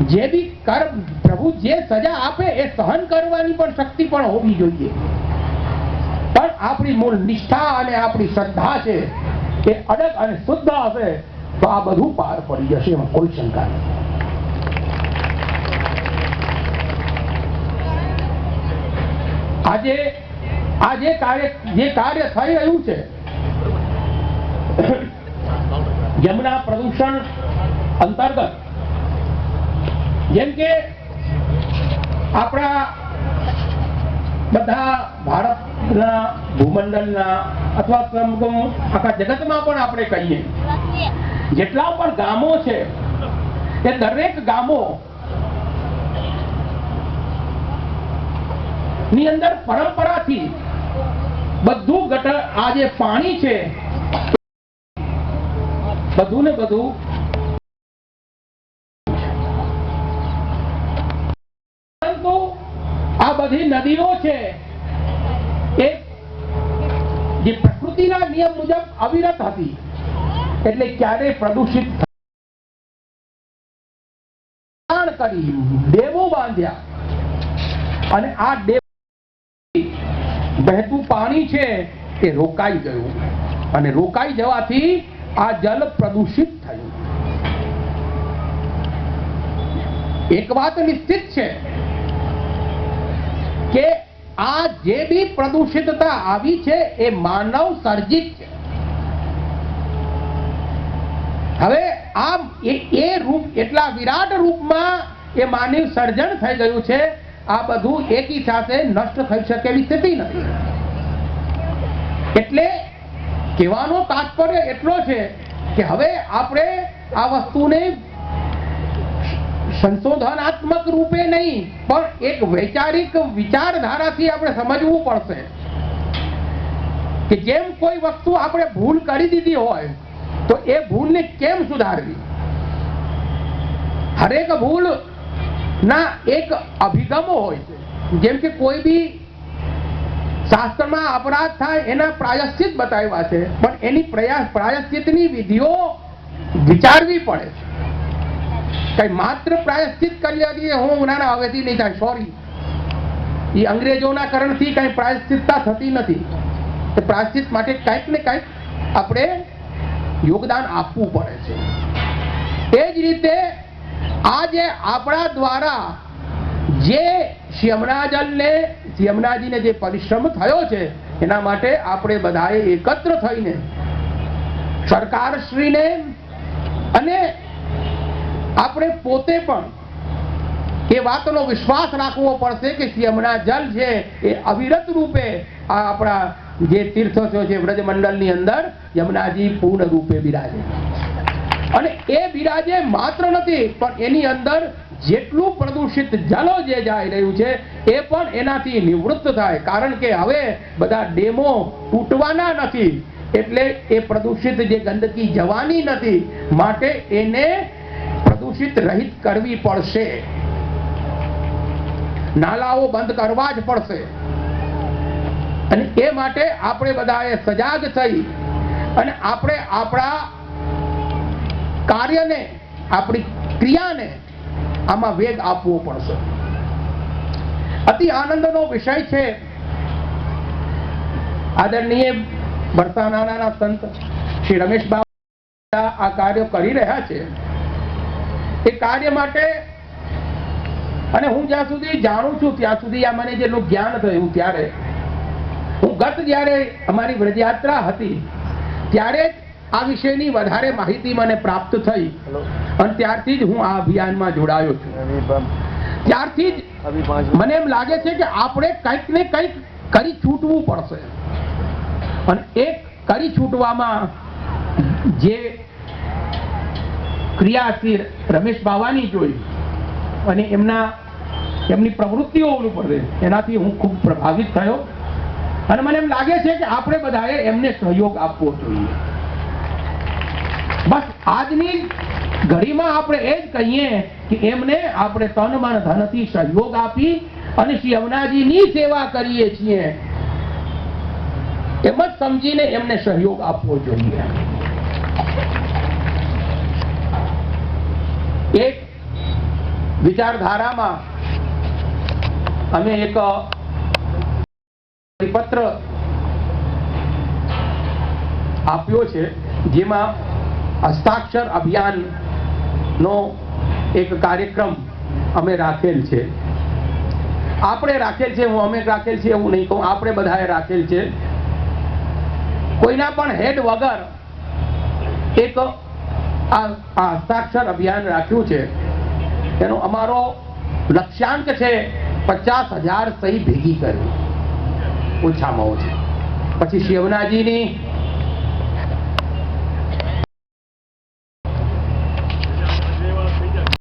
જે બી કર્મ પ્રભુ જે સજા આપે એ સહન કરવાની પણ શક્તિ પણ હોવી જોઈએ. પણ આપણી મૂળ નિષ્ઠા અને આપણી શ્રદ્ધા છે એ અડગ અને શુદ્ધ હશે તો આ બધું પાર પડી જશે, એમાં કોઈ શંકા નથી. આજે આ જે કાર્ય થઈ રહ્યું છે, યમુના પ્રદૂષણ અંતર્ગત, જેમ કે આપણા બધા ભારતના ભૂમંડળના અથવા આખા જગતમાં પણ આપણે કહીએ, જેટલા પણ ગામો છે એ દરેક ગામો ની અંદર પરંપરાથી બધું ગટર, આ જે પાણી છે બધું ને બધું આ બધી નદીઓ છે એ જે પ્રકૃતિના નિયમ મુજબ અવિરત હતી, એટલે ક્યારે પ્રદૂષિત કરી ડેમો બાંધ્યા અને આ ડેમ બહેતું પાણી છે એ રોકાઈ ગયું અને રોકાઈ જવાથી આ જલ પ્રદૂષિત થયું. એક વાત નિશ્ચિત છે કે આ જે બી પ્રદૂષિતતા આવી છે એ માનવ સર્જિત છે. હવે આમ એ રૂપ એટલા વિરાટ રૂપમાં એ માનવ સર્જન થઈ ગયું છે, આ બધું એકી સાથે નષ્ટ થઈ શકે એવી સ્થિતિ નથી. એટલે કહેવાનો તાત્પર્ય એટલો છે કે હવે આપણે આ વસ્તુને સંશોધનાત્મક રૂપે નહીં પણ એક વૈચારિક વિચારધારાથી આપણે સમજવું પડશે કે જેમ કોઈ વસ્તુ આપણે ભૂલ કરી દીધી હોય તો એ ભૂલને કેમ સુધારવી. હરેક ભૂલ ના એક અભિગમો હોય છે. જેમ કે કોઈ બી શાસ્ત્રમાં અપરાધ થાય એના પ્રાયશ્ચિત બતાવ્યા છે, પણ એની પ્રાયશ્ચિતની વિધિઓ વિચારવી પડે છે. કઈ માત્ર પ્રાયશ્ચિત કરી દઈએ હું ના હવેથી નહીં થાય, સોરી, એ અંગ્રેજોના કારણથી કઈ પ્રાયશ્ચિતતા થતી નથી. પ્રાયશ્ચિત માટે કંઈક ને કંઈક આપણે યોગદાન આપવું પડે છે. એ જ રીતે આ જે આપણા દ્વારા જે યમુનાજીને જે પરિશ્રમ થયો છે એના માટે આપણે બધાએ એકત્ર થઈને સરકારશ્રીને અને આપણે પોતે પણ એ વાતનો વિશ્વાસ રાખવો પડશે કે યમુના જલ છે એ અવિરત રૂપે આ આપણા જે તીર્થો છે વ્રજમંડળની અંદર યમુનાજી પૂર્ણ રૂપે બિરાજે. અને એ બિરાજે માત્ર નથી પણ એની અંદર જેટલું પ્રદૂષિત જલ જે જઈ રહ્યું છે એ પણ એનાથી નિવૃત્ત થાય. કારણ કે હવે બધા ડેમો તૂટવાના નથી, એટલે એ પ્રદૂષિત જે ગંદકી જવાની નથી, માટે એને પ્રદૂષિત રહિત કરવી પડશે. નાલાઓ બંધ કરવા જ પડશે. અને એ માટે આપણે બધાએ સજાગ થઈ અને આપણે આપણા કાર્યને, આપણી ક્રિયાને આમાં વેગ આપવો પડશે. અતિ આનંદનો વિષય છે. આદરણીય બરસાનાના સંત શ્રી રમેશ બાબા આ કાર્ય કરી રહ્યા છે. એ કાર્ય માટે અને હું જ્યાં સુધી જાણું છું ત્યાં સુધી આ મને જેટલું જ્ઞાન થયું ત્યારે હું જ્યારે અમારી વ્રજયાત્રા હતી ત્યારે આ વિષયની વધારે માહિતી મને પ્રાપ્ત થઈ અને ત્યારથી જ હું આ અભિયાનમાં જોડાયો છું. ત્યારથી જ મને એમ લાગે છે કે આપણે કંઈક ને કંઈક કરી છૂટવું પડશે. અને એક કરી છૂટવામાં જે ક્રિયા શ્રી રમેશ બાવાની જોઈ અને એમની પ્રવૃત્તિઓ ઉપર એનાથી હું ખૂબ પ્રભાવિત થયો અને મને એમ લાગે છે કે આપણે બધાએ એમને સહયોગ આપવો જોઈએ. બસ આજની ઘડીમાં આપણે એ જ કહીએ કે એમને આપણે તન મન ધનથી સહયોગ આપી અને શ્રી યમુનાજીની સેવા કરીએ છીએ એમ જ સમજીને એમને સહયોગ આપવો જોઈએ. એક વિચારધારામાં અમે એક પરિપત્ર આપ્યો છે, જેમાં હસ્તાક્ષર અભિયાનનો એક કાર્યક્રમ અમે રાખેલ છે. આપણે રાખેલ છે, હું અમે રાખેલ છે એવું નહીં કહું, આપણે બધાએ રાખેલ છે. કોઈના પણ હેડ વગર એક આ હસ્તાક્ષર અભિયાન રાખ્યું છે. એનો અમારો લક્ષ્યાંક છે 50,000 સહી ભેગી કરવી, ઓછામાં ઓછી. પછી શિવનાજીની